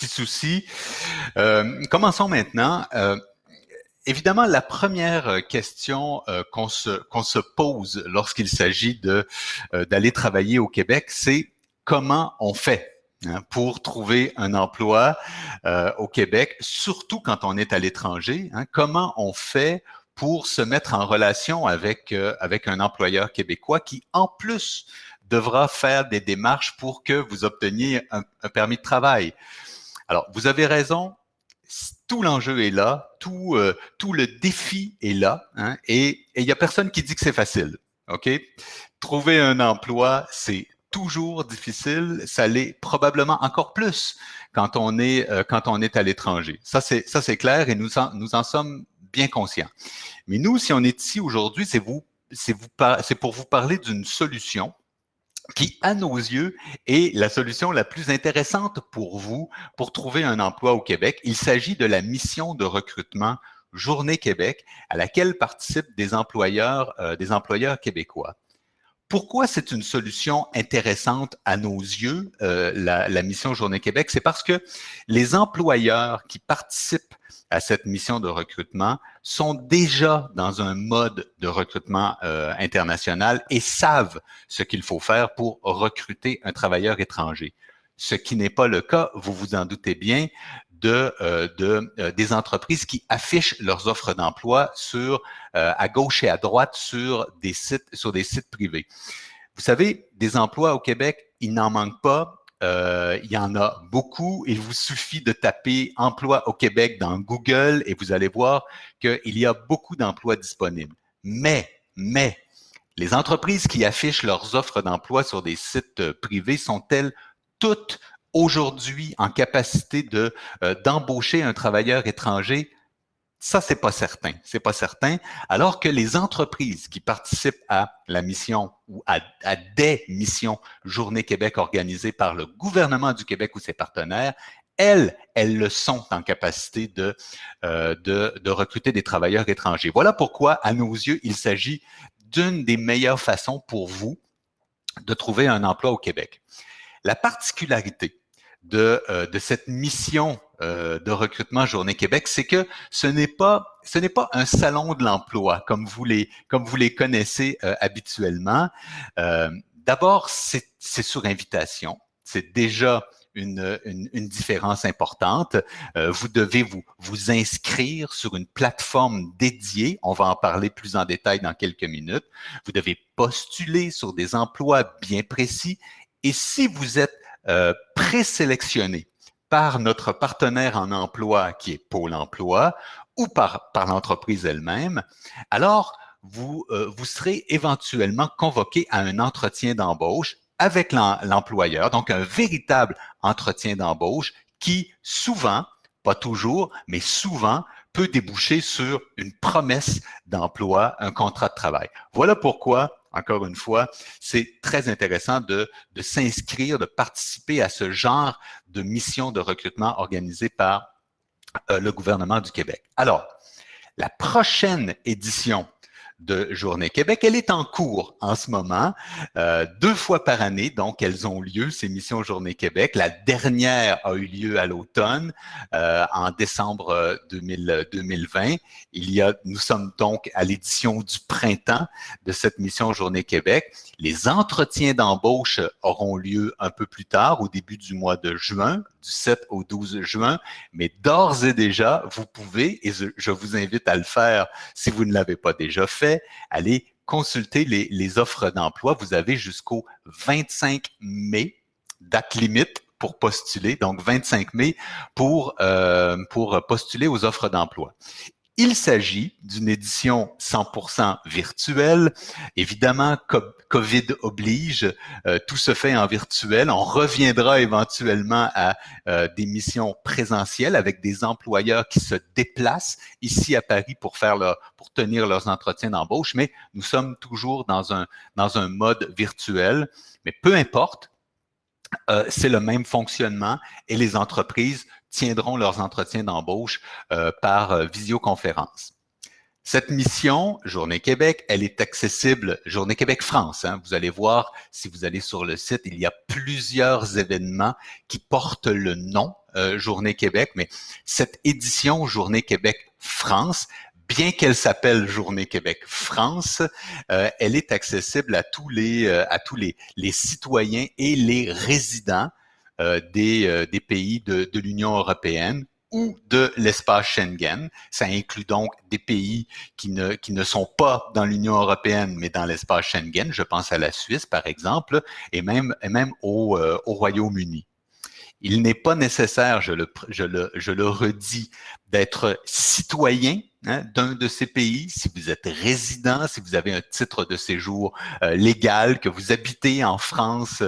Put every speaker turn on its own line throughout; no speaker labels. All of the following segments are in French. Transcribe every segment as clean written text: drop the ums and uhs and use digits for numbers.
petits soucis. Commençons maintenant. Évidemment, la première question qu'on se pose lorsqu'il s'agit d'aller travailler au Québec, c'est comment on fait pour trouver un emploi au Québec, surtout quand on est à l'étranger. Comment on fait pour se mettre en relation avec un employeur québécois qui, en plus, devra faire des démarches pour que vous obteniez un permis de travail. Alors, vous avez raison, tout l'enjeu est là, tout le défi est là, et il n'y a personne qui dit que c'est facile, OK? Trouver un emploi, c'est toujours difficile, ça l'est probablement encore plus quand on est à l'étranger. Ça c'est clair et nous en sommes bien conscients. Mais nous, si on est ici aujourd'hui, c'est pour vous parler d'une solution qui, à nos yeux, est la solution la plus intéressante pour vous pour trouver un emploi au Québec. Il s'agit de la mission de recrutement Journée Québec, à laquelle participent des employeurs québécois. Pourquoi c'est une solution intéressante à nos yeux, la mission Journée Québec? C'est parce que les employeurs qui participent à cette mission de recrutement sont déjà dans un mode de recrutement international et savent ce qu'il faut faire pour recruter un travailleur étranger. Ce qui n'est pas le cas, vous vous en doutez bien, des entreprises qui affichent leurs offres d'emploi à gauche et à droite sur des sites privés. Vous savez, des emplois au Québec, il n'en manque pas. Il y en a beaucoup. Il vous suffit de taper emploi au Québec dans Google et vous allez voir qu'il y a beaucoup d'emplois disponibles. Mais, les entreprises qui affichent leurs offres d'emploi sur des sites privés sont-elles toutes aujourd'hui en capacité d'embaucher un travailleur étranger? Ça, c'est pas certain. C'est pas certain. Alors que les entreprises qui participent à la mission ou à des missions Journée Québec organisées par le gouvernement du Québec ou ses partenaires, elles le sont en capacité de recruter des travailleurs étrangers. Voilà pourquoi, à nos yeux, il s'agit d'une des meilleures façons pour vous de trouver un emploi au Québec. La particularité de cette mission de recrutement Journée Québec, c'est que ce n'est pas un salon de l'emploi comme vous les connaissez habituellement. D'abord, c'est sur invitation. C'est déjà une différence importante. Vous devez vous inscrire sur une plateforme dédiée. On va en parler plus en détail dans quelques minutes. Vous devez postuler sur des emplois bien précis. Et si vous êtes présélectionné par notre partenaire en emploi qui est Pôle emploi ou par l'entreprise elle-même, alors vous serez éventuellement convoqué à un entretien d'embauche avec l'employeur, donc un véritable entretien d'embauche qui souvent, pas toujours, mais souvent, peut déboucher sur une promesse d'emploi, un contrat de travail. Voilà pourquoi, encore une fois, c'est très intéressant de s'inscrire, de participer à ce genre de mission de recrutement organisée par le gouvernement du Québec. Alors, la prochaine édition de Journée Québec, elle est en cours en ce moment, 2 fois par année, donc elles ont lieu, ces missions Journée Québec. La dernière a eu lieu à l'automne, en décembre 2020. Nous sommes donc à l'édition du printemps de cette mission Journée Québec. Les entretiens d'embauche auront lieu un peu plus tard, au début du mois de juin, du 7 au 12 juin, mais d'ores et déjà, vous pouvez, et je vous invite à le faire si vous ne l'avez pas déjà fait, allez consulter les offres d'emploi. Vous avez jusqu'au 25 mai, date limite pour postuler, donc 25 mai pour postuler aux offres d'emploi. Il s'agit d'une édition 100% virtuelle. Évidemment, COVID oblige, tout se fait en virtuel. On reviendra éventuellement à des missions présentielles avec des employeurs qui se déplacent ici à Paris pour tenir leurs entretiens d'embauche, mais nous sommes toujours dans un mode virtuel. Mais peu importe, c'est le même fonctionnement et les entreprises tiendront leurs entretiens d'embauche par visioconférence. Cette mission, Journée Québec, elle est accessible, Journée Québec France. Vous allez voir, si vous allez sur le site, il y a plusieurs événements qui portent le nom Journée Québec, mais cette édition Journée Québec France, bien qu'elle s'appelle Journée Québec France, elle est accessible à tous les citoyens et les résidents des pays de l'Union européenne ou de l'espace Schengen. Ça inclut donc des pays qui ne sont pas dans l'Union européenne, mais dans l'espace Schengen. Je pense à la Suisse, par exemple, et même au Royaume-Uni. Il n'est pas nécessaire, je le redis, d'être citoyen d'un de ces pays. Si vous êtes résident, si vous avez un titre de séjour légal, que vous habitez en France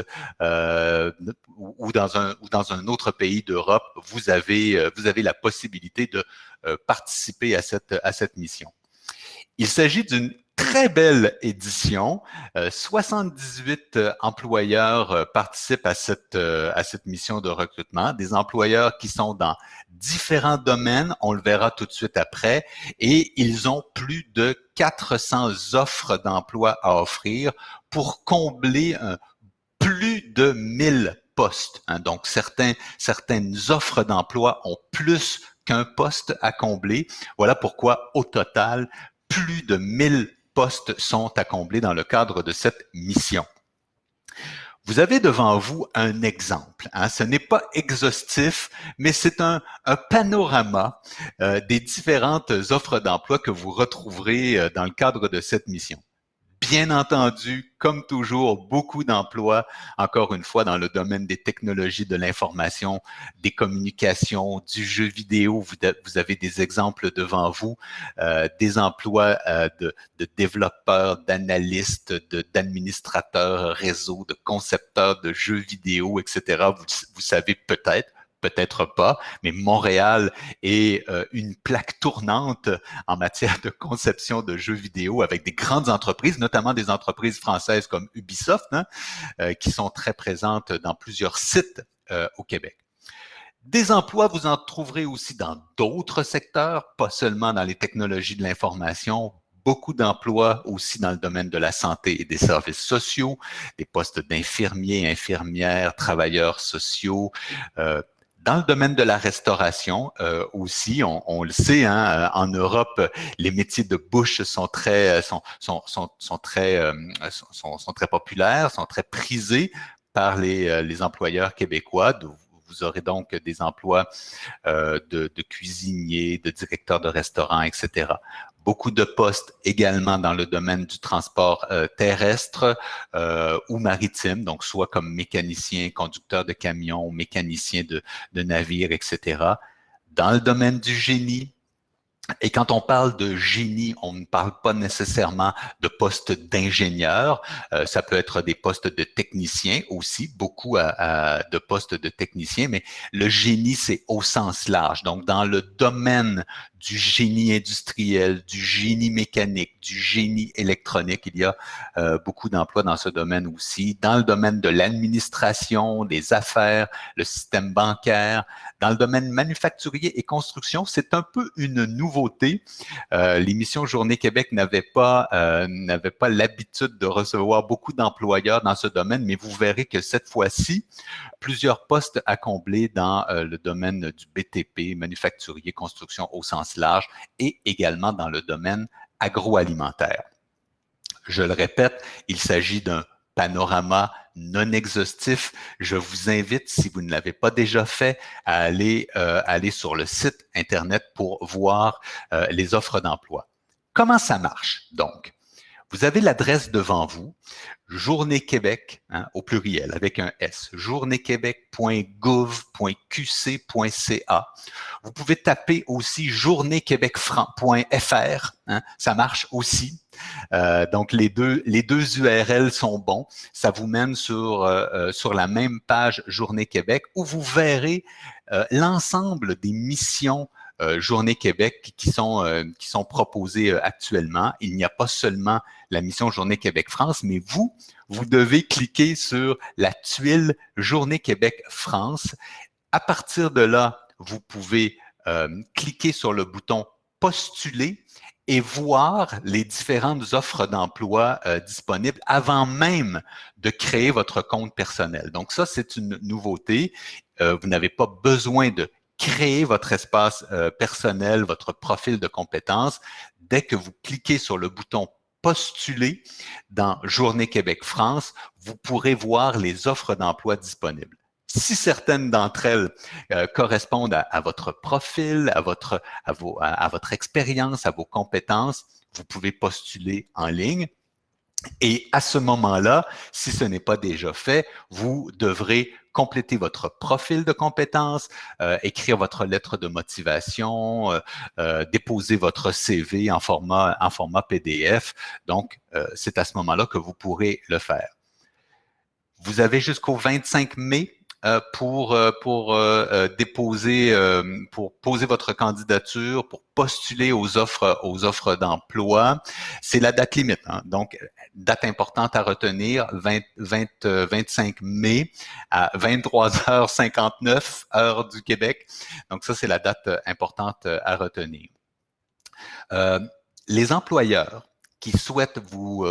ou dans un autre pays d'Europe, vous avez la possibilité de participer à cette mission. Il s'agit d'une très belle édition. 78 employeurs participent à cette mission de recrutement, des employeurs qui sont dans différents domaines, on le verra tout de suite après, et ils ont plus de 400 offres d'emploi à offrir pour combler plus de 1000 postes. Donc, certaines offres d'emploi ont plus qu'un poste à combler. Voilà pourquoi, au total, plus de 1000 postes sont à combler dans le cadre de cette mission. Vous avez devant vous un exemple. Ce n'est pas exhaustif, mais c'est un panorama des différentes offres d'emploi que vous retrouverez dans le cadre de cette mission. Bien entendu, comme toujours, beaucoup d'emplois, encore une fois, dans le domaine des technologies de l'information, des communications, du jeu vidéo. Vous avez des exemples devant vous, des emplois de développeurs, d'analystes, d'administrateurs réseau, de concepteurs de jeux vidéo, etc. Vous savez peut-être pas, mais Montréal est une plaque tournante en matière de conception de jeux vidéo avec des grandes entreprises, notamment des entreprises françaises comme Ubisoft, qui sont très présentes dans plusieurs sites au Québec. Des emplois, vous en trouverez aussi dans d'autres secteurs, pas seulement dans les technologies de l'information, beaucoup d'emplois aussi dans le domaine de la santé et des services sociaux, des postes d'infirmiers, infirmières, travailleurs sociaux, dans le domaine de la restauration aussi, on le sait, en Europe, les métiers de bouche sont très populaires, sont très prisés par les employeurs québécois. Vous aurez donc des emplois de cuisiniers, de directeurs de restaurants, etc. Beaucoup de postes également dans le domaine du transport terrestre ou maritime, donc soit comme mécanicien, conducteur de camion, mécanicien de navire, etc. Dans le domaine du génie, et quand on parle de génie, on ne parle pas nécessairement de postes d'ingénieur. Ça peut être des postes de techniciens aussi, beaucoup de postes de techniciens, mais le génie, c'est au sens large. Donc, dans le domaine du génie industriel, du génie mécanique, du génie électronique, il y a beaucoup d'emplois dans ce domaine aussi. Dans le domaine de l'administration, des affaires, le système bancaire, dans le domaine manufacturier et construction, c'est un peu une nouveauté. L'émission Journée Québec n'avait pas l'habitude de recevoir beaucoup d'employeurs dans ce domaine, mais vous verrez que cette fois-ci, plusieurs postes à combler dans le domaine du BTP, manufacturier, construction au sens large, et également dans le domaine agroalimentaire. Je le répète, il s'agit d'un panorama non exhaustif. Je vous invite, si vous ne l'avez pas déjà fait, à aller sur le site Internet pour voir les offres d'emploi. Comment ça marche, donc? Vous avez l'adresse devant vous, Journée Québec, au pluriel, avec un S, journéequebec.gouv.qc.ca. Vous pouvez taper aussi journéequebecfr, ça marche aussi. Donc, les deux URL sont bons. Ça vous mène sur la même page Journée Québec où vous verrez l'ensemble des missions Journée Québec qui sont proposées actuellement. Il n'y a pas seulement la mission Journée Québec France, mais vous devez cliquer sur la tuile Journée Québec France. À partir de là, vous pouvez cliquer sur le bouton Postuler et voir les différentes offres d'emploi disponibles avant même de créer votre compte personnel. Donc ça, c'est une nouveauté. vous n'avez pas besoin de créer votre espace personnel, votre profil de compétences. Dès que vous cliquez sur le bouton postuler dans Journée Québec France, vous pourrez voir les offres d'emploi disponibles. Si certaines d'entre elles correspondent à votre profil, à votre expérience, à vos compétences, vous pouvez postuler en ligne. Et à ce moment-là, si ce n'est pas déjà fait, vous devrez compléter votre profil de compétences, écrire votre lettre de motivation, déposer votre CV en format PDF. Donc, c'est à ce moment-là que vous pourrez le faire. Vous avez jusqu'au 25 mai pour poser votre candidature, pour postuler aux offres d'emploi. C'est la date limite, hein. Donc, date importante à retenir, 25 mai à 23h59, heure du Québec. Donc, ça, c'est la date importante à retenir. Les employeurs qui souhaitent vous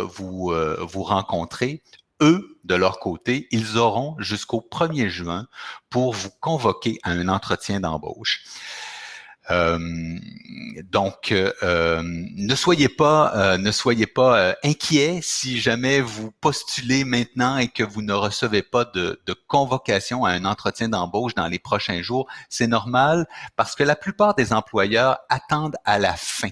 rencontrer, eux, de leur côté, ils auront jusqu'au 1er juin pour vous convoquer à un entretien d'embauche. Donc, ne soyez pas inquiets si jamais vous postulez maintenant et que vous ne recevez pas de convocation à un entretien d'embauche dans les prochains jours. C'est normal parce que la plupart des employeurs attendent à la fin.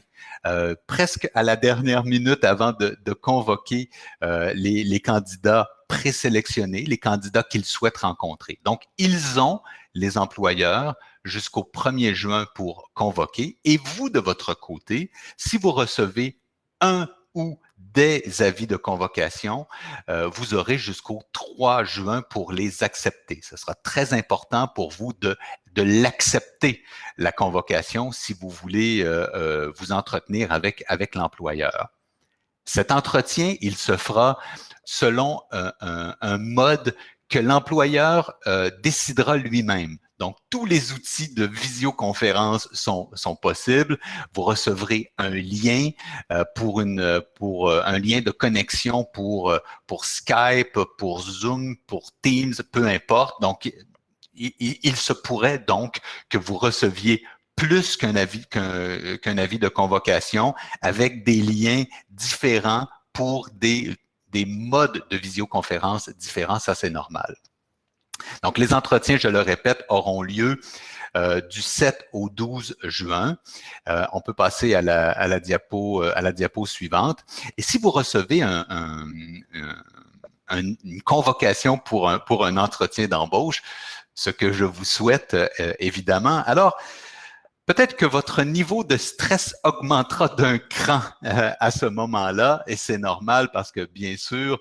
Presque à la dernière minute avant de convoquer les candidats présélectionnés, les candidats qu'ils souhaitent rencontrer. Donc, ils ont, les employeurs, jusqu'au 1er juin pour convoquer. Et vous, de votre côté, si vous recevez un ou des avis de convocation, vous aurez jusqu'au 3 juin pour les accepter. Ce sera très important pour vous de l'accepter, la convocation, si vous voulez vous entretenir avec l'employeur. Cet entretien, il se fera selon un mode que l'employeur décidera lui-même. Donc, tous les outils de visioconférence sont possibles. Vous recevrez un lien pour un lien de connexion pour Skype, pour Zoom, pour Teams, peu importe. Donc, il se pourrait donc que vous receviez plus qu'un avis de convocation avec des liens différents pour des modes de visioconférence différents. Ça, c'est normal. Donc, les entretiens, je le répète, auront lieu du 7 au 12 juin. On peut passer à la diapo suivante. Et si vous recevez une convocation pour un entretien d'embauche, ce que je vous souhaite évidemment, alors peut-être que votre niveau de stress augmentera d'un cran à ce moment-là, et c'est normal parce que bien sûr,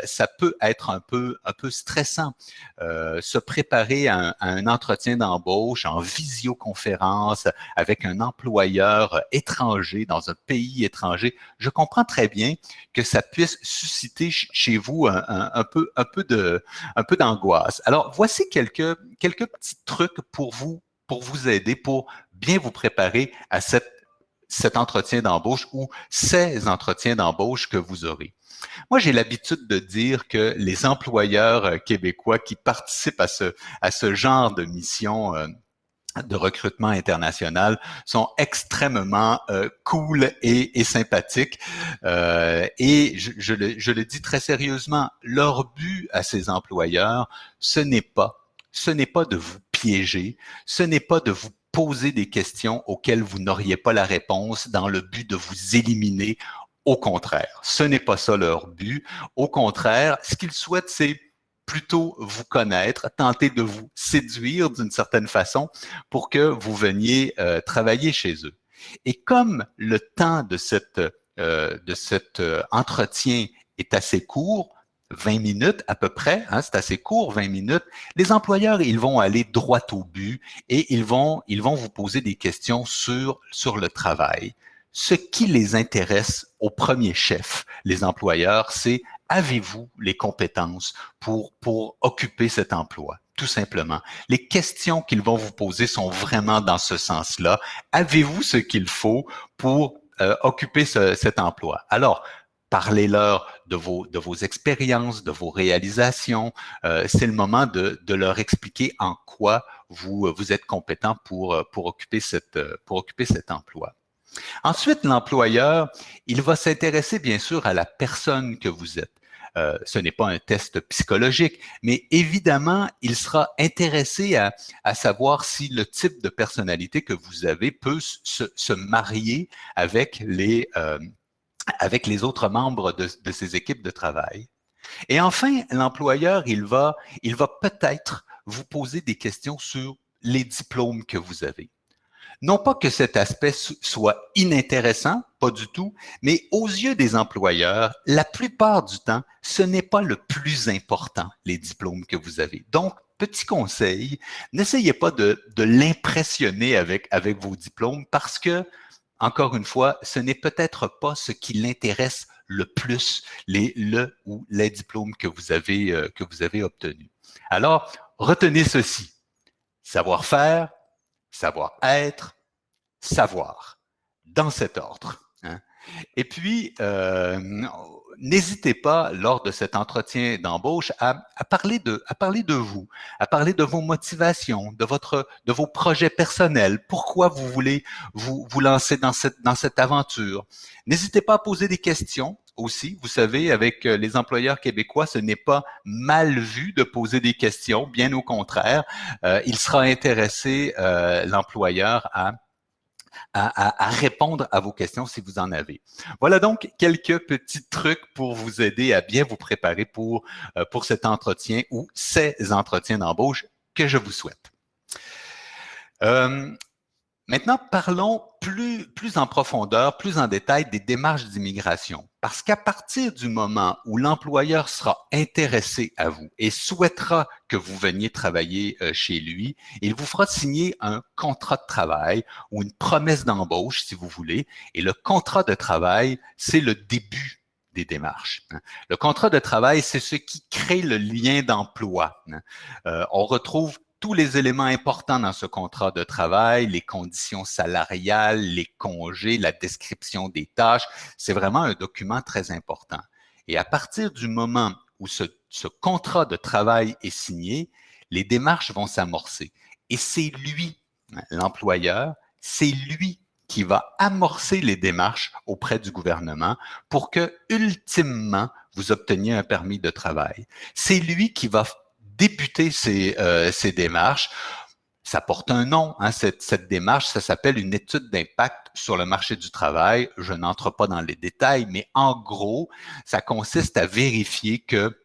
ça peut être un peu stressant. Se préparer à un entretien d'embauche en visioconférence avec un employeur étranger dans un pays étranger, je comprends très bien que ça puisse susciter chez vous un peu d'angoisse. Alors, voici quelques petits trucs pour vous aider, pour bien vous préparer à cet entretien d'embauche ou ces entretiens d'embauche que vous aurez. Moi, j'ai l'habitude de dire que les employeurs québécois qui participent à ce genre de mission de recrutement international sont extrêmement cool et sympathiques. Et je le dis très sérieusement, leur but à ces employeurs, ce n'est pas de vous piéger, ce n'est pas de vous poser des questions auxquelles vous n'auriez pas la réponse dans le but de vous éliminer. Au contraire, ce n'est pas ça leur but. Au contraire, ce qu'ils souhaitent, c'est plutôt vous connaître, tenter de vous séduire d'une certaine façon pour que vous veniez travailler chez eux. Et comme le temps de cet entretien est assez court, 20 minutes à peu près, hein, c'est assez court, 20 minutes, les employeurs, ils vont aller droit au but et ils vont vous poser des questions sur le travail. Ce qui les intéresse au premier chef, les employeurs, c'est avez-vous les compétences pour occuper cet emploi? Tout simplement. Les questions qu'ils vont vous poser sont vraiment dans ce sens-là. Avez-vous ce qu'il faut pour occuper cet emploi? Alors, parlez-leur de vos expériences, de vos réalisations. C'est le moment de leur expliquer en quoi vous êtes compétent pour occuper cet emploi. Ensuite, l'employeur, il va s'intéresser bien sûr à la personne que vous êtes. Ce n'est pas un test psychologique, mais évidemment, il sera intéressé à savoir si le type de personnalité que vous avez peut se marier avec les autres membres de ces équipes de travail. Et enfin, l'employeur, il va peut-être vous poser des questions sur les diplômes que vous avez. Non pas que cet aspect soit inintéressant, pas du tout, mais aux yeux des employeurs, la plupart du temps, ce n'est pas le plus important, les diplômes que vous avez. Donc, petit conseil, n'essayez pas de l'impressionner avec vos diplômes parce que, encore une fois, ce n'est peut-être pas ce qui l'intéresse le plus, le ou les diplômes que vous avez obtenus. Alors, retenez ceci. Savoir-faire, savoir-être, savoir, dans cet ordre. Hein. Et puis, n'hésitez pas, lors de cet entretien d'embauche, à parler de vous, à parler de vos motivations, de vos projets personnels, pourquoi vous voulez vous lancer dans cette aventure. N'hésitez pas à poser des questions aussi. Vous savez, avec les employeurs québécois, ce n'est pas mal vu de poser des questions, bien au contraire. Il sera intéressé, l'employeur, à répondre à vos questions si vous en avez. Voilà donc quelques petits trucs pour vous aider à bien vous préparer pour cet entretien ou ces entretiens d'embauche que je vous souhaite. Maintenant, parlons plus en profondeur, plus en détail des démarches d'immigration. Parce qu'à partir du moment où l'employeur sera intéressé à vous et souhaitera que vous veniez travailler chez lui, il vous fera signer un contrat de travail ou une promesse d'embauche, si vous voulez. Et le contrat de travail, c'est le début des démarches. Le contrat de travail, c'est ce qui crée le lien d'emploi. On retrouve tous les éléments importants dans ce contrat de travail, les conditions salariales, les congés, la description des tâches. C'est vraiment un document très important. Et à partir du moment où ce contrat de travail est signé, les démarches vont s'amorcer. Et c'est lui, l'employeur, c'est lui qui va amorcer les démarches auprès du gouvernement pour que, ultimement, vous obteniez un permis de travail. C'est lui qui va débuter ces démarches. Ça porte un nom, hein, cette démarche, ça s'appelle une étude d'impact sur le marché du travail. Je n'entre pas dans les détails, mais en gros, ça consiste à vérifier que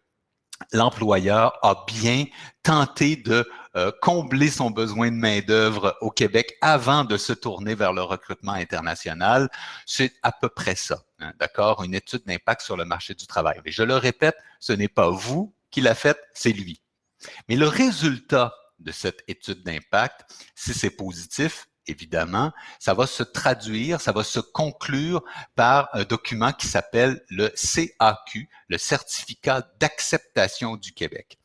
l'employeur a bien tenté de combler son besoin de main-d'œuvre au Québec avant de se tourner vers le recrutement international. C'est à peu près ça, hein, d'accord? Une étude d'impact sur le marché du travail. Mais je le répète, ce n'est pas vous qui l'a faite, c'est lui. Mais le résultat de cette étude d'impact, si c'est positif, évidemment, ça va se traduire, ça va se conclure par un document qui s'appelle le CAQ, le Certificat d'acceptation du Québec.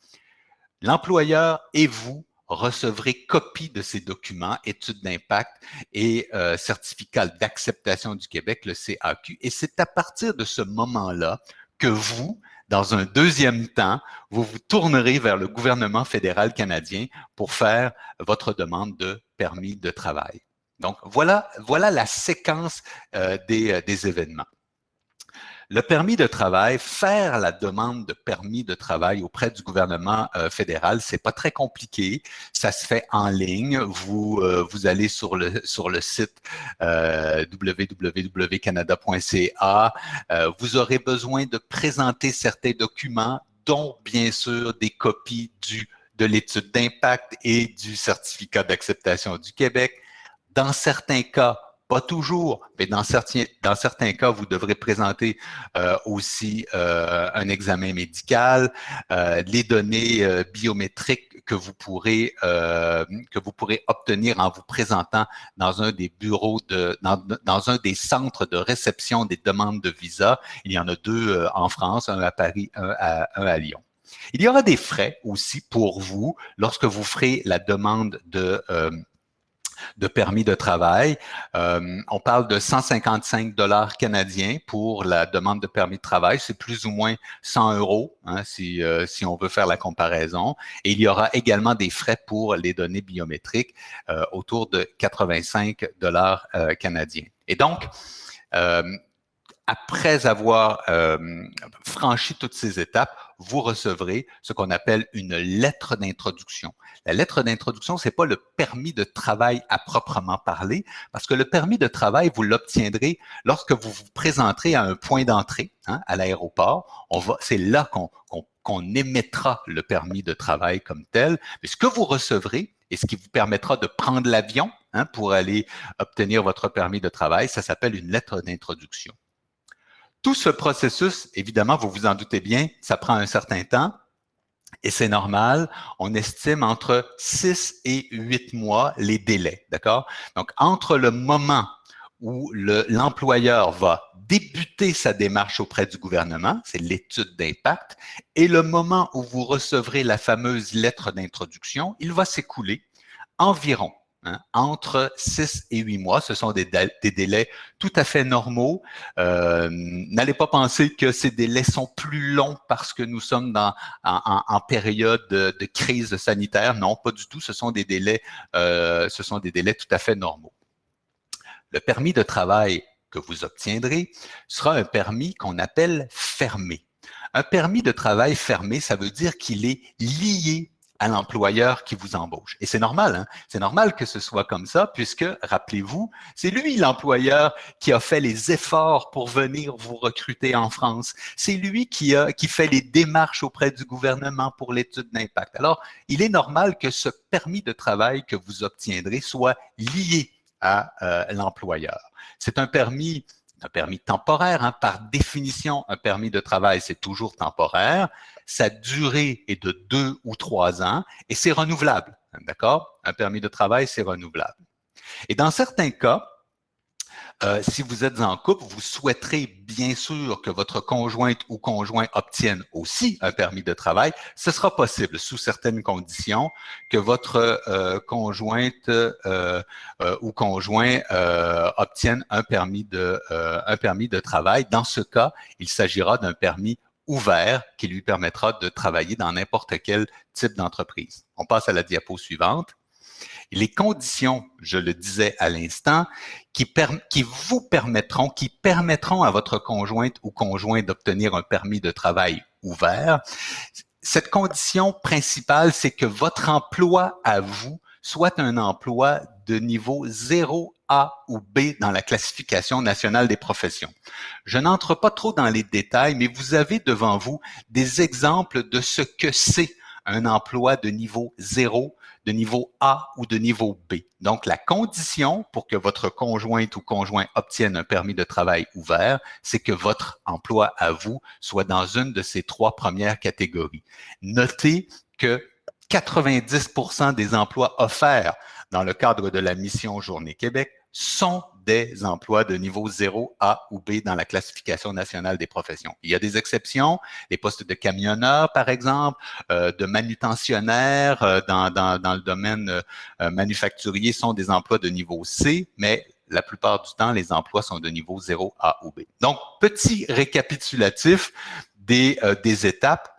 L'employeur et vous recevrez copie de ces documents, études d'impact et certificat d'acceptation du Québec, le CAQ, et c'est à partir de ce moment-là que vous, dans un deuxième temps, vous vous tournerez vers le gouvernement fédéral canadien pour faire votre demande de permis de travail. Donc, voilà la séquence des événements. Le permis de travail, faire la demande de permis de travail auprès du gouvernement fédéral, c'est pas très compliqué. Ça se fait en ligne. Vous allez sur le site www.canada.ca. Vous aurez besoin de présenter certains documents, dont bien sûr des copies de l'étude d'impact et du certificat d'acceptation du Québec. Dans certains cas, pas toujours, mais dans certains cas, vous devrez présenter aussi un examen médical, les données biométriques que vous pourrez obtenir en vous présentant dans un des bureaux dans un des centres de réception des demandes de visa. Il y en a deux en France, un à Paris, un à Lyon. Il y aura des frais aussi pour vous lorsque vous ferez la demande de permis de travail. On parle de 155 dollars canadiens pour la demande de permis de travail. C'est plus ou moins 100 euros, hein, si on veut faire la comparaison. Et il y aura également des frais pour les données biométriques autour de 85 dollars canadiens. Et donc, après avoir franchi toutes ces étapes, vous recevrez ce qu'on appelle une lettre d'introduction. La lettre d'introduction, c'est pas le permis de travail à proprement parler, parce que le permis de travail, vous l'obtiendrez lorsque vous vous présenterez à un point d'entrée, hein, à l'aéroport. C'est là qu'on émettra le permis de travail comme tel. Mais ce que vous recevrez et ce qui vous permettra de prendre l'avion, hein, pour aller obtenir votre permis de travail, ça s'appelle une lettre d'introduction. Tout ce processus, évidemment, vous vous en doutez bien, ça prend un certain temps et c'est normal. On estime entre 6 et 8 mois les délais, d'accord? Donc, entre le moment où l'employeur va débuter sa démarche auprès du gouvernement, c'est l'étude d'impact, et le moment où vous recevrez la fameuse lettre d'introduction, il va s'écouler environ entre 6 et 8 mois. Ce sont des délais tout à fait normaux. N'allez pas penser que ces délais sont plus longs parce que nous sommes en période de crise sanitaire. Non, pas du tout. Ce sont des délais tout à fait normaux. Le permis de travail que vous obtiendrez sera un permis qu'on appelle fermé. Un permis de travail fermé, ça veut dire qu'il est lié à l'employeur qui vous embauche. Et c'est normal, hein? C'est normal que ce soit comme ça, puisque, rappelez-vous, c'est lui l'employeur qui a fait les efforts pour venir vous recruter en France. C'est lui qui fait les démarches auprès du gouvernement pour l'étude d'impact. Alors, il est normal que ce permis de travail que vous obtiendrez soit lié à l'employeur. C'est un permis temporaire, hein. Par définition, un permis de travail, c'est toujours temporaire. Sa durée est de 2 ou 3 ans et c'est renouvelable, d'accord? Un permis de travail, c'est renouvelable. Et dans certains cas, si vous êtes en couple, vous souhaiterez bien sûr que votre conjointe ou conjoint obtienne aussi un permis de travail. Ce sera possible sous certaines conditions que votre conjointe ou conjoint obtienne un permis de travail. Dans ce cas, il s'agira d'un permis ouvert qui lui permettra de travailler dans n'importe quel type d'entreprise. On passe à la diapo suivante. Les conditions, je le disais à l'instant, qui permettront à votre conjointe ou conjoint d'obtenir un permis de travail ouvert. Cette condition principale, c'est que votre emploi à vous soit un emploi de niveau 0, A ou B dans la classification nationale des professions. Je n'entre pas trop dans les détails, mais vous avez devant vous des exemples de ce que c'est un emploi de niveau 0, de niveau A ou de niveau B. Donc, la condition pour que votre conjointe ou conjoint obtienne un permis de travail ouvert, c'est que votre emploi à vous soit dans une de ces 3 premières catégories. Notez que 90% des emplois offerts dans le cadre de la mission Journée Québec sont des emplois de niveau 0, A ou B dans la classification nationale des professions. Il y a des exceptions, les postes de camionneurs, par exemple, de manutentionnaires dans le domaine manufacturier sont des emplois de niveau C, mais la plupart du temps, les emplois sont de niveau 0, A ou B. Donc, petit récapitulatif des étapes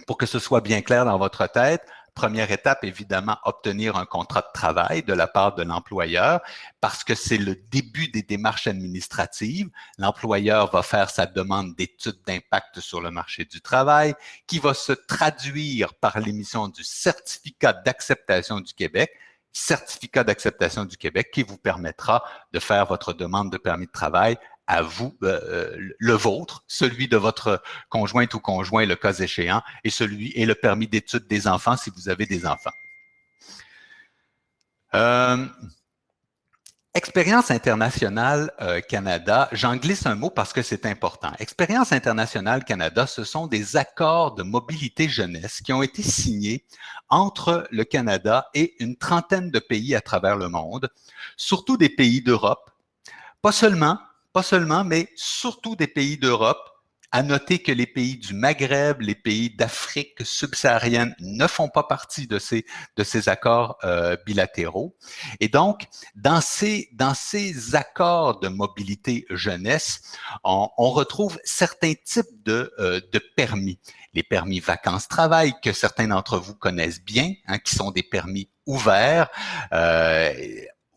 pour que ce soit bien clair dans votre tête. Première étape, évidemment, obtenir un contrat de travail de la part de l'employeur parce que c'est le début des démarches administratives. L'employeur va faire sa demande d'étude d'impact sur le marché du travail qui va se traduire par l'émission du certificat d'acceptation du Québec qui vous permettra de faire votre demande de permis de travail à vous, le vôtre, celui de votre conjointe ou conjoint, le cas échéant, et le permis d'études des enfants si vous avez des enfants. Expérience internationale Canada, j'en glisse un mot parce que c'est important. Expérience internationale Canada, ce sont des accords de mobilité jeunesse qui ont été signés entre le Canada et une trentaine de pays à travers le monde, surtout des pays d'Europe, pas seulement, mais surtout des pays d'Europe, À noter que les pays du Maghreb, les pays d'Afrique subsaharienne ne font pas partie de ces accords bilatéraux. Et donc, dans ces accords de mobilité jeunesse, on retrouve certains types de permis. Les permis vacances-travail que certains d'entre vous connaissent bien, hein, qui sont des permis ouverts.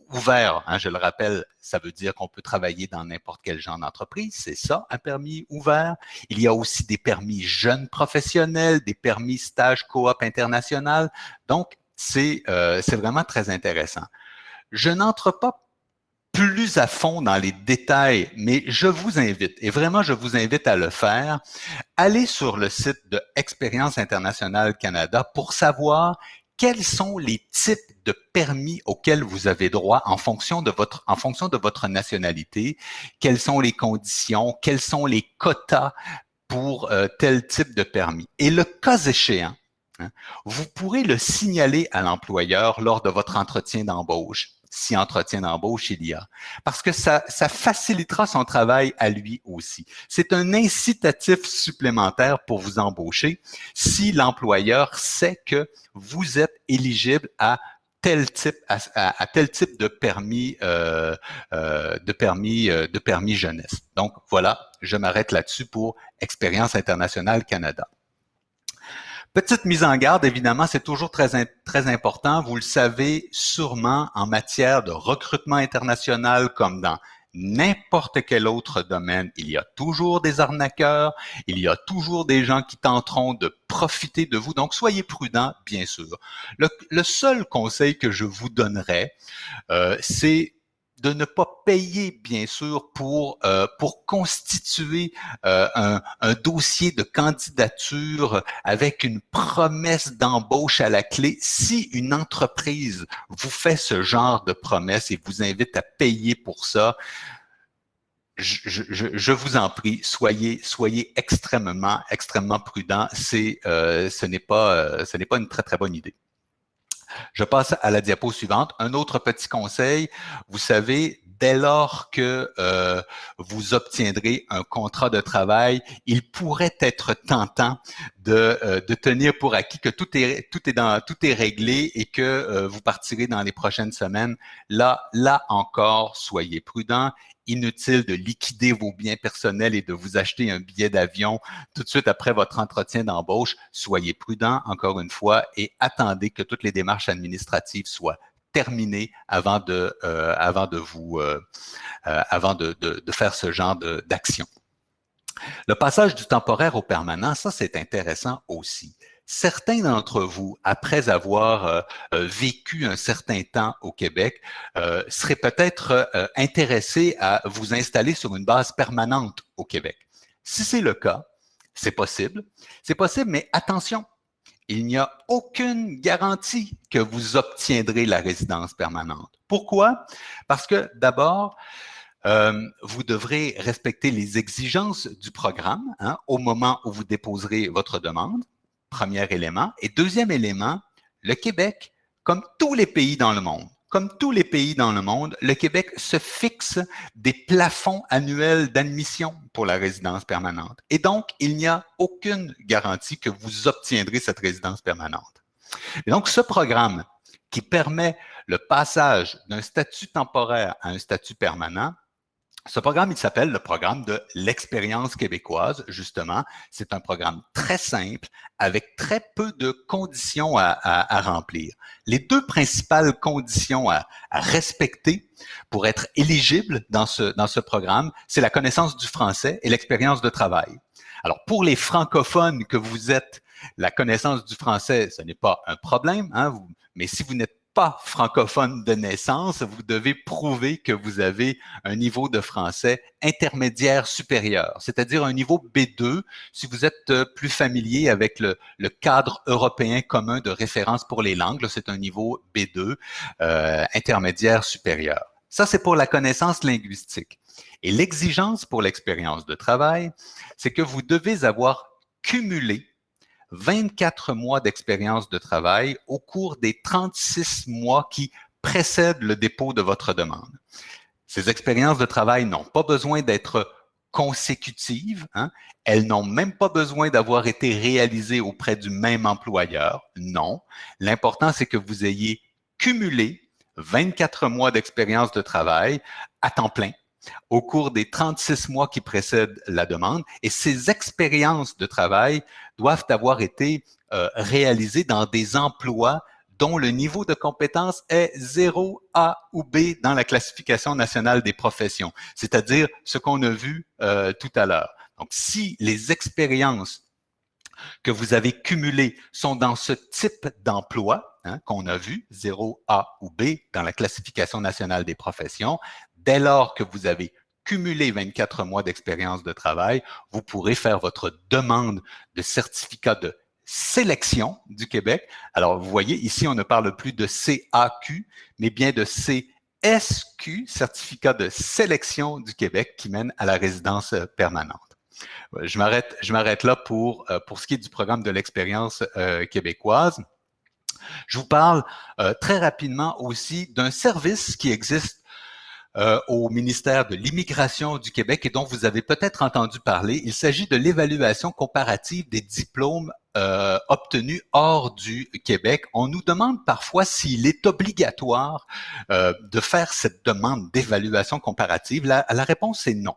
Ouvert, hein, je le rappelle, ça veut dire qu'on peut travailler dans n'importe quel genre d'entreprise. C'est ça, un permis ouvert. Il y a aussi des permis jeunes professionnels, des permis stage coop international. Donc, c'est vraiment très intéressant. Je n'entre pas plus à fond dans les détails, mais je vous invite, et vraiment je vous invite à le faire, allez sur le site de Expérience internationale Canada pour savoir quels sont les types de permis auxquels vous avez droit en fonction de votre nationalité, quelles sont les conditions, quels sont les quotas pour tel type de permis. Et le cas échéant, hein, vous pourrez le signaler à l'employeur lors de votre entretien d'embauche, si entretien d'embauche il y a, parce que ça facilitera son travail à lui aussi. C'est un incitatif supplémentaire pour vous embaucher si l'employeur sait que vous êtes éligible à tel type de permis jeunesse. Donc voilà, je m'arrête là-dessus pour Expérience internationale Canada. Petite mise en garde, évidemment, c'est toujours très important. Vous le savez sûrement en matière de recrutement international comme dans n'importe quel autre domaine, il y a toujours des arnaqueurs, il y a toujours des gens qui tenteront de profiter de vous. Donc, soyez prudents, bien sûr. Le seul conseil que je vous donnerais, c'est de ne pas payer, bien sûr, pour constituer un dossier de candidature avec une promesse d'embauche à la clé. Si une entreprise vous fait ce genre de promesse et vous invite à payer pour ça, je vous en prie, soyez extrêmement prudents. Ce n'est pas une très bonne idée. Je passe à la diapo suivante. Un autre petit conseil, vous savez, dès lors que vous obtiendrez un contrat de travail, il pourrait être tentant de tenir pour acquis que tout est réglé et que vous partirez dans les prochaines semaines. Là encore, soyez prudents. Inutile de liquider vos biens personnels et de vous acheter un billet d'avion tout de suite après votre entretien d'embauche. Soyez prudents, encore une fois, et attendez que toutes les démarches administratives soient terminées avant de faire ce genre d'action. Le passage du temporaire au permanent, ça c'est intéressant aussi. Certains d'entre vous, après avoir vécu un certain temps au Québec, seraient peut-être intéressés à vous installer sur une base permanente au Québec. Si c'est le cas, c'est possible, mais attention, il n'y a aucune garantie que vous obtiendrez la résidence permanente. Pourquoi? Parce que d'abord, vous devrez respecter les exigences du programme au moment où vous déposerez votre demande, premier élément. Et deuxième élément, le Québec, comme tous les pays dans le monde, le Québec se fixe des plafonds annuels d'admission pour la résidence permanente. Et donc, il n'y a aucune garantie que vous obtiendrez cette résidence permanente. Et donc, ce programme qui permet le passage d'un statut temporaire à un statut permanent, ce programme, il s'appelle le programme de l'expérience québécoise, justement. C'est un programme très simple, avec très peu de conditions à remplir. Les deux principales conditions à respecter pour être éligible dans ce programme, c'est la connaissance du français et l'expérience de travail. Alors, pour les francophones que vous êtes, la connaissance du français, ce n'est pas un problème, mais si vous n'êtes pas francophone de naissance, vous devez prouver que vous avez un niveau de français intermédiaire supérieur, c'est-à-dire un niveau B2 si vous êtes plus familier avec le cadre européen commun de référence pour les langues. C'est un niveau B2 intermédiaire supérieur. Ça, c'est pour la connaissance linguistique. Et l'exigence pour l'expérience de travail, c'est que vous devez avoir cumulé 24 mois d'expérience de travail au cours des 36 mois qui précèdent le dépôt de votre demande. Ces expériences de travail n'ont pas besoin d'être consécutives. Hein. Elles n'ont même pas besoin d'avoir été réalisées auprès du même employeur. Non. L'important, c'est que vous ayez cumulé 24 mois d'expérience de travail à temps plein au cours des 36 mois qui précèdent la demande. Et ces expériences de travail doivent avoir été réalisées dans des emplois dont le niveau de compétence est 0, A ou B dans la classification nationale des professions, c'est-à-dire ce qu'on a vu tout à l'heure. Donc, si les expériences que vous avez cumulées sont dans ce type d'emploi, hein, qu'on a vu, 0, A ou B, dans la classification nationale des professions, dès lors que vous avez cumulé 24 mois d'expérience de travail, vous pourrez faire votre demande de certificat de sélection du Québec. Alors, vous voyez, ici, on ne parle plus de CAQ, mais bien de CSQ, certificat de sélection du Québec, qui mène à la résidence permanente. Je m'arrête là pour ce qui est du programme de l'expérience québécoise. Je vous parle très rapidement aussi d'un service qui existe au ministère de l'Immigration du Québec et dont vous avez peut-être entendu parler. Il s'agit de l'évaluation comparative des diplômes obtenus hors du Québec. On nous demande parfois s'il est obligatoire de faire cette demande d'évaluation comparative. La réponse est non.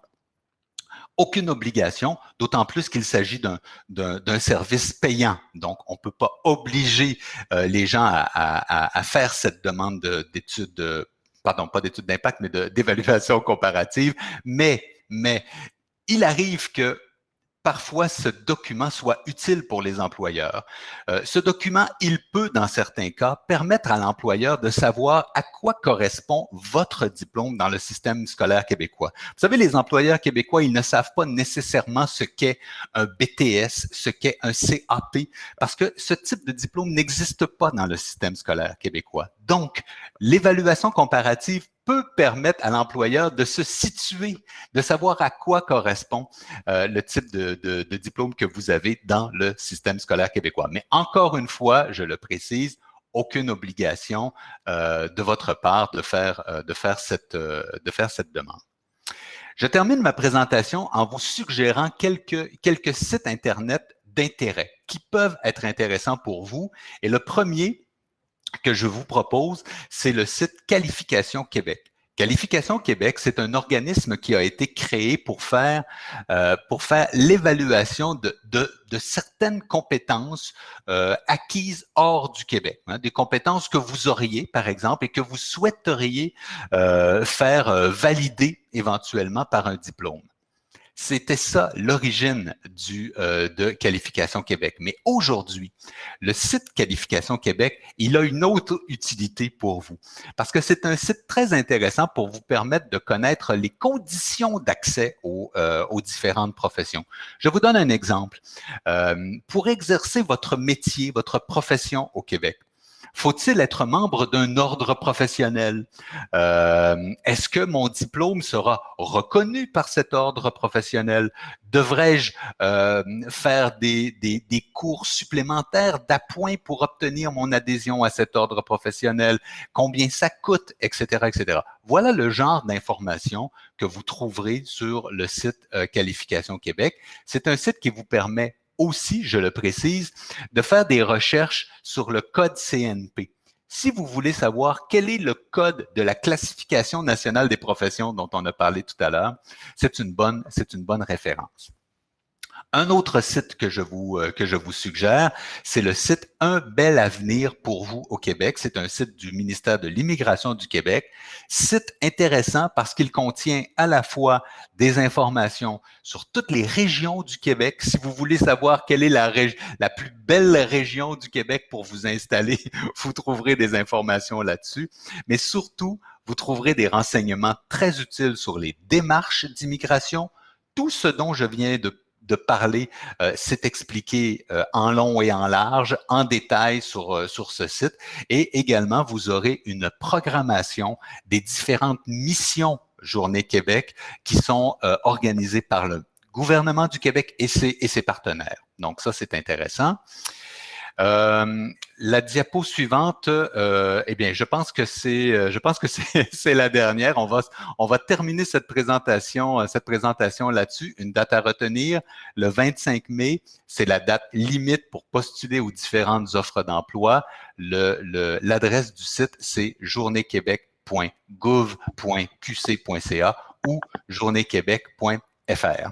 Aucune obligation, d'autant plus qu'il s'agit d'un service payant. Donc, on ne peut pas obliger les gens à faire cette demande d'études, pardon, pas d'études d'impact, mais d'évaluation comparative. Mais il arrive que parfois ce document soit utile pour les employeurs. Ce document, il peut, dans certains cas, permettre à l'employeur de savoir à quoi correspond votre diplôme dans le système scolaire québécois. Vous savez, les employeurs québécois, ils ne savent pas nécessairement ce qu'est un BTS, ce qu'est un CAP, parce que ce type de diplôme n'existe pas dans le système scolaire québécois. Donc, l'évaluation comparative peut permettre à l'employeur de se situer, de savoir à quoi correspond le type de diplôme que vous avez dans le système scolaire québécois. Mais encore une fois, je le précise, aucune obligation de votre part de faire cette demande. Je termine ma présentation en vous suggérant quelques sites Internet d'intérêt qui peuvent être intéressants pour vous. Et le premier que je vous propose, c'est le site Qualification Québec. Qualification Québec, c'est un organisme qui a été créé pour faire l'évaluation de certaines compétences acquises hors du Québec, hein, des compétences que vous auriez, par exemple, et que vous souhaiteriez faire valider éventuellement par un diplôme. C'était ça l'origine de Qualification Québec. Mais aujourd'hui, le site Qualification Québec, il a une autre utilité pour vous. Parce que c'est un site très intéressant pour vous permettre de connaître les conditions d'accès aux différentes professions. Je vous donne un exemple. Pour exercer votre métier, votre profession au Québec, faut-il être membre d'un ordre professionnel? Est-ce que mon diplôme sera reconnu par cet ordre professionnel? Devrais-je faire des cours supplémentaires d'appoint pour obtenir mon adhésion à cet ordre professionnel? Combien ça coûte, etc., etc. Voilà le genre d'informations que vous trouverez sur le site Qualification Québec. C'est un site qui vous permet aussi, je le précise, de faire des recherches sur le code CNP. Si vous voulez savoir quel est le code de la classification nationale des professions dont on a parlé tout à l'heure, c'est une bonne référence. Un autre site que je vous suggère, c'est le site Un bel avenir pour vous au Québec. C'est un site du ministère de l'Immigration du Québec. Site intéressant parce qu'il contient à la fois des informations sur toutes les régions du Québec. Si vous voulez savoir quelle est la plus belle région du Québec pour vous installer, vous trouverez des informations là-dessus. Mais surtout, vous trouverez des renseignements très utiles sur les démarches d'immigration. Tout ce dont je viens de parler, c'est expliqué en long et en large, en détail sur ce site. Et également, vous aurez une programmation des différentes missions Journée Québec qui sont organisées par le gouvernement du Québec et ses partenaires. Donc ça, c'est intéressant. La diapo suivante, eh bien, je pense que c'est la dernière. On va terminer cette présentation là-dessus. Une date à retenir, le 25 mai, c'est la date limite pour postuler aux différentes offres d'emploi. L'adresse du site, c'est journeequebec.gouv.qc.ca ou journeequebec.fr.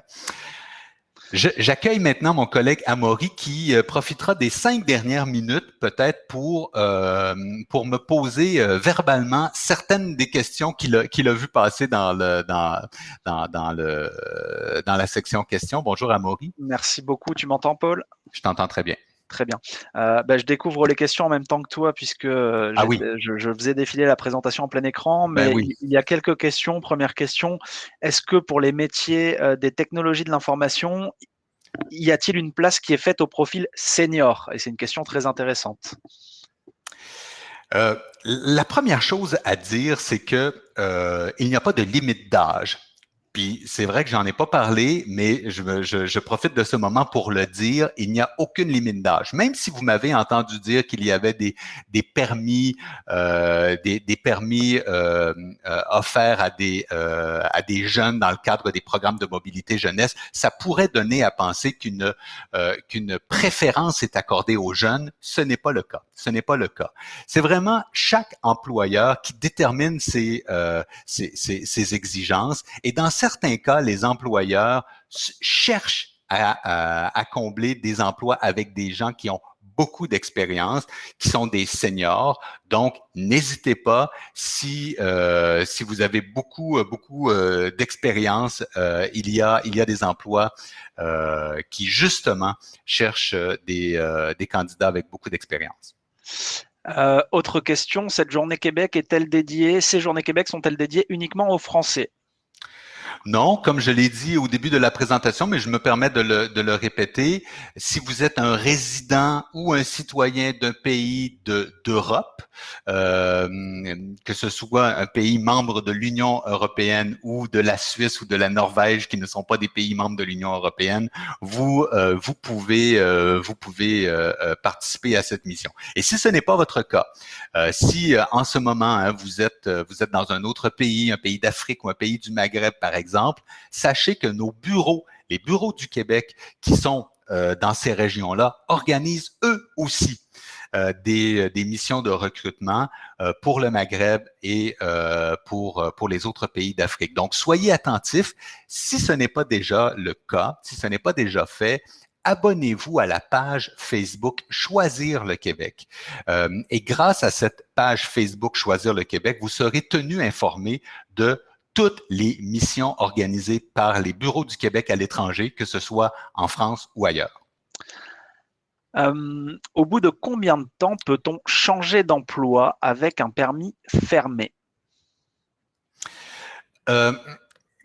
J'accueille maintenant mon collègue Amaury qui profitera des 5 dernières minutes peut-être pour me poser verbalement certaines des questions qu'il a vu passer dans la section questions. Bonjour Amaury.
Merci beaucoup. Tu m'entends, Paul?
Je t'entends très bien.
Très bien. Je découvre les questions en même temps que toi puisque
Ah oui.
je faisais défiler la présentation en plein écran,
Ben
mais
oui.
il y a quelques questions. Première question, est-ce que pour les métiers des technologies de l'information, y a-t-il une place qui est faite au profil senior? Et c'est une question très intéressante.
La première chose à dire, c'est que il n'y a pas de limite d'âge. Puis c'est vrai que j'en ai pas parlé, mais je profite de ce moment pour le dire. Il n'y a aucune limite d'âge. Même si vous m'avez entendu dire qu'il y avait des permis, des permis offerts à des jeunes dans le cadre des programmes de mobilité jeunesse, ça pourrait donner à penser qu'une préférence est accordée aux jeunes. Ce n'est pas le cas. Ce n'est pas le cas. C'est vraiment chaque employeur qui détermine ses exigences. Et dans certains cas, les employeurs cherchent à combler des emplois avec des gens qui ont beaucoup d'expérience, qui sont des seniors. Donc, n'hésitez pas si vous avez beaucoup d'expérience, il y a des emplois qui justement cherchent des candidats avec beaucoup d'expérience.
Autre question, ces Journées Québec sont-elles dédiées uniquement aux Français?
Non, comme je l'ai dit au début de la présentation, mais je me permets de le répéter, si vous êtes un résident ou un citoyen d'un pays d'Europe, que ce soit un pays membre de l'Union européenne ou de la Suisse ou de la Norvège, qui ne sont pas des pays membres de l'Union européenne, vous pouvez participer à cette mission. Et si ce n'est pas votre cas, si en ce moment vous êtes dans un autre pays, un pays d'Afrique ou un pays du Maghreb par exemple, sachez que les bureaux du Québec qui sont dans ces régions-là organisent eux aussi des missions de recrutement pour le Maghreb et pour les autres pays d'Afrique. Donc, soyez attentifs. Si ce n'est pas déjà le cas, si ce n'est pas déjà fait, abonnez-vous à la page Facebook Choisir le Québec. Et grâce à cette page Facebook Choisir le Québec, vous serez tenu informé de toutes les missions organisées par les bureaux du Québec à l'étranger, que ce soit en France ou ailleurs.
Au bout de combien de temps peut-on changer d'emploi avec un permis fermé?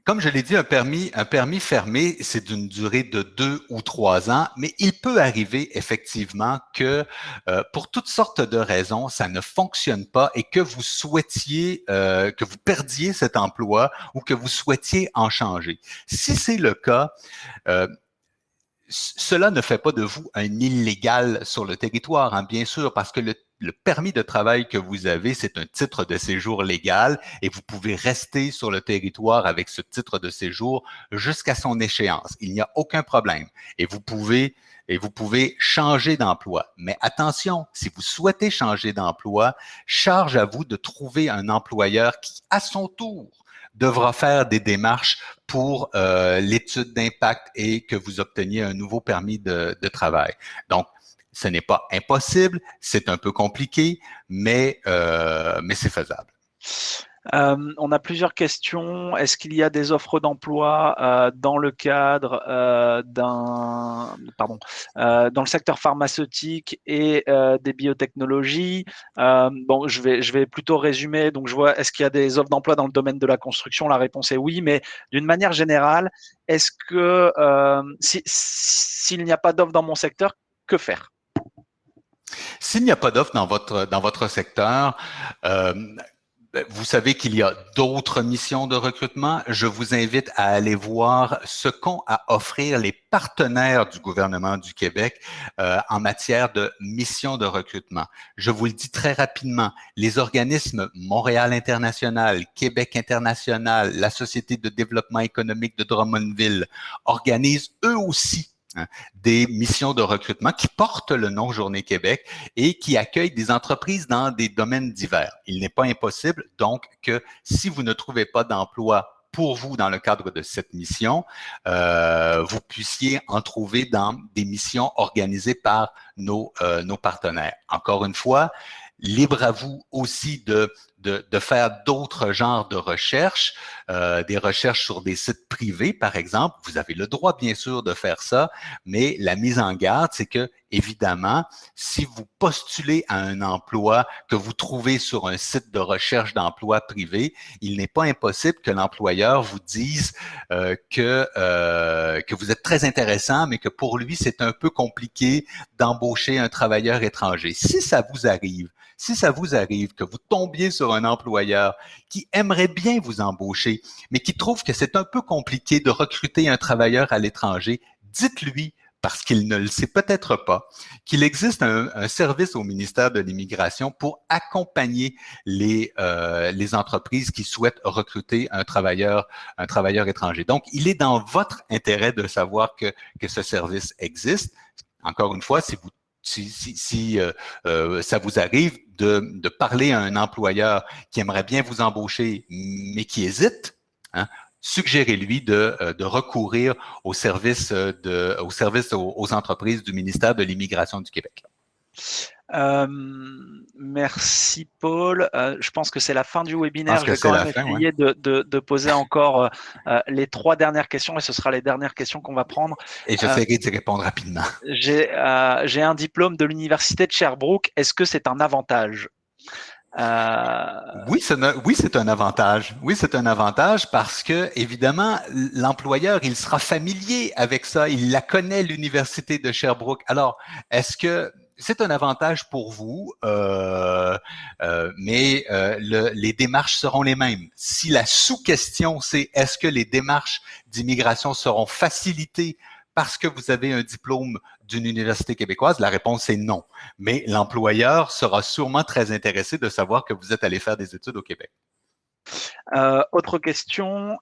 Comme je l'ai dit, un permis fermé, c'est d'une durée de 2 ou 3 ans, mais il peut arriver effectivement que pour toutes sortes de raisons, ça ne fonctionne pas et que vous souhaitiez, que vous perdiez cet emploi ou que vous souhaitiez en changer. Si c'est le cas, cela ne fait pas de vous un illégal sur le territoire, hein, bien sûr, parce que le permis de travail que vous avez, c'est un titre de séjour légal et vous pouvez rester sur le territoire avec ce titre de séjour jusqu'à son échéance. Il n'y a aucun problème et vous pouvez changer d'emploi. Mais attention, si vous souhaitez changer d'emploi, charge à vous de trouver un employeur qui, à son tour, devra faire des démarches pour l'étude d'impact et que vous obteniez un nouveau permis de travail. Donc, ce n'est pas impossible, c'est un peu compliqué, mais c'est faisable.
On a plusieurs questions. Est-ce qu'il y a des offres d'emploi dans le cadre dans le secteur pharmaceutique et des biotechnologies? Je vais plutôt résumer. Donc, je vois, est-ce qu'il y a des offres d'emploi dans le domaine de la construction? La réponse est oui, mais d'une manière générale, est-ce que s'il n'y a pas d'offre dans mon secteur, que faire?
S'il n'y a pas d'offre dans votre secteur, Vous savez qu'il y a d'autres missions de recrutement. Je vous invite à aller voir ce qu'ont à offrir les partenaires du gouvernement du Québec en matière de missions de recrutement. Je vous le dis très rapidement, les organismes Montréal International, Québec International, la Société de développement économique de Drummondville organisent eux aussi des missions de recrutement qui portent le nom Journée Québec et qui accueillent des entreprises dans des domaines divers. Il n'est pas impossible donc que si vous ne trouvez pas d'emploi pour vous dans le cadre de cette mission, vous puissiez en trouver dans des missions organisées par nos partenaires. Encore une fois, libre à vous aussi de faire d'autres genres de recherches, des recherches sur des sites privés, par exemple. Vous avez le droit, bien sûr, de faire ça, mais la mise en garde, c'est que, évidemment, si vous postulez à un emploi que vous trouvez sur un site de recherche d'emploi privé, il n'est pas impossible que l'employeur vous dise que vous êtes très intéressant, mais que pour lui, c'est un peu compliqué d'embaucher un travailleur étranger. Si ça vous arrive que vous tombiez sur un employeur qui aimerait bien vous embaucher, mais qui trouve que c'est un peu compliqué de recruter un travailleur à l'étranger, dites-lui, parce qu'il ne le sait peut-être pas, qu'il existe un service au ministère de l'Immigration pour accompagner les entreprises qui souhaitent recruter un travailleur étranger. Donc, il est dans votre intérêt de savoir que ce service existe. Encore une fois, si ça vous arrive de parler à un employeur qui aimerait bien vous embaucher, mais qui hésite, hein, suggérez-lui de recourir aux services aux entreprises du ministère de l'Immigration du Québec.
Merci Paul. Je pense que c'est la fin du webinaire. Je vais
c'est
quand
la
même
fin,
essayer de poser encore les 3 dernières questions et ce sera les dernières questions qu'on va prendre.
Et j'essaierai d'y répondre rapidement.
J'ai un diplôme de l'université de Sherbrooke. Est-ce que c'est un avantage?
Oui, c'est un avantage. Oui, c'est un avantage parce que, évidemment, l'employeur, il sera familier avec ça. Il la connaît, l'université de Sherbrooke. Alors, est-ce que c'est un avantage pour vous, mais les démarches seront les mêmes. Si la sous-question, c'est est-ce que les démarches d'immigration seront facilitées parce que vous avez un diplôme d'une université québécoise, la réponse est non. Mais l'employeur sera sûrement très intéressé de savoir que vous êtes allé faire des études au Québec.
Autre question,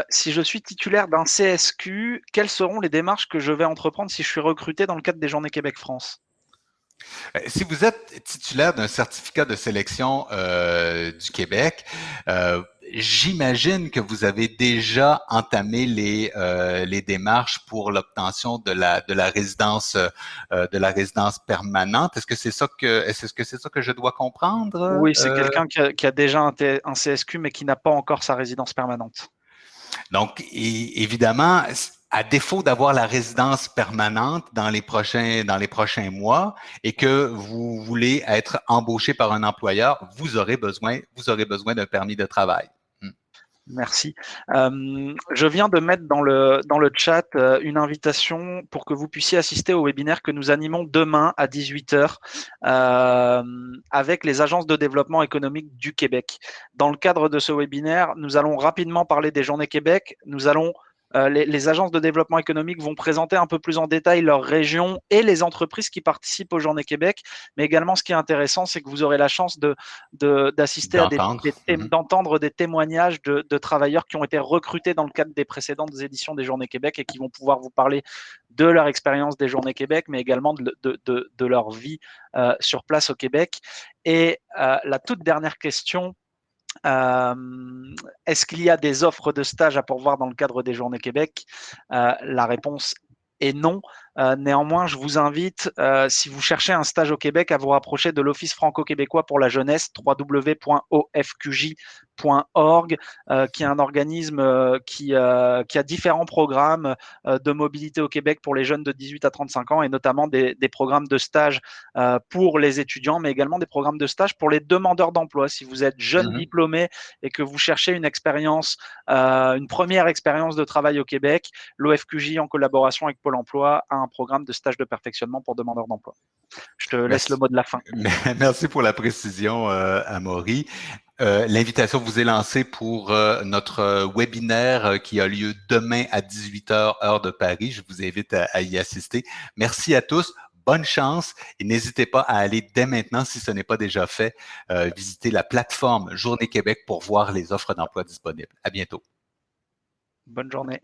si je suis titulaire d'un CSQ, quelles seront les démarches que je vais entreprendre si je suis recruté dans le cadre des Journées Québec-France?
Si vous êtes titulaire d'un certificat de sélection du Québec, j'imagine que vous avez déjà entamé les démarches pour l'obtention de la résidence permanente. Est-ce que c'est ça que je dois comprendre?
Oui, c'est quelqu'un qui a déjà un CSQ mais qui n'a pas encore sa résidence permanente.
Donc, évidemment, à défaut d'avoir la résidence permanente dans les prochains mois et que vous voulez être embauché par un employeur, vous aurez besoin d'un permis de travail.
Merci. Je viens de mettre dans le chat une invitation pour que vous puissiez assister au webinaire que nous animons demain à 18h avec les agences de développement économique du Québec. Dans le cadre de ce webinaire, nous allons rapidement parler des Journées Québec. Nous allons les agences de développement économique vont présenter un peu plus en détail leur région et les entreprises qui participent aux Journées Québec. Mais également, ce qui est intéressant, c'est que vous aurez la chance d'assister à d'entendre des témoignages de travailleurs qui ont été recrutés dans le cadre des précédentes éditions des Journées Québec et qui vont pouvoir vous parler de leur expérience des Journées Québec, mais également de leur vie sur place au Québec. Et la toute dernière question, est-ce qu'il y a des offres de stage à pourvoir dans le cadre des Journées Québec? La réponse est non. Néanmoins, je vous invite, si vous cherchez un stage au Québec, à vous rapprocher de l'Office franco-québécois pour la jeunesse, www.ofqj.org, qui est un organisme qui a différents programmes de mobilité au Québec pour les jeunes de 18 à 35 ans, et notamment des programmes de stage pour les étudiants, mais également des programmes de stage pour les demandeurs d'emploi. Si vous êtes jeune diplômé et que vous cherchez une expérience, une première expérience de travail au Québec, l'OFQJ, en collaboration avec Pôle emploi, a un programme de stage de perfectionnement pour demandeurs d'emploi. Je te laisse le mot de la fin.
Merci pour la précision, Amaury. L'invitation vous est lancée pour notre webinaire qui a lieu demain à 18h, heure de Paris. Je vous invite à y assister. Merci à tous. Bonne chance et n'hésitez pas à aller dès maintenant, si ce n'est pas déjà fait, visiter la plateforme Journée Québec pour voir les offres d'emploi disponibles. À bientôt.
Bonne journée.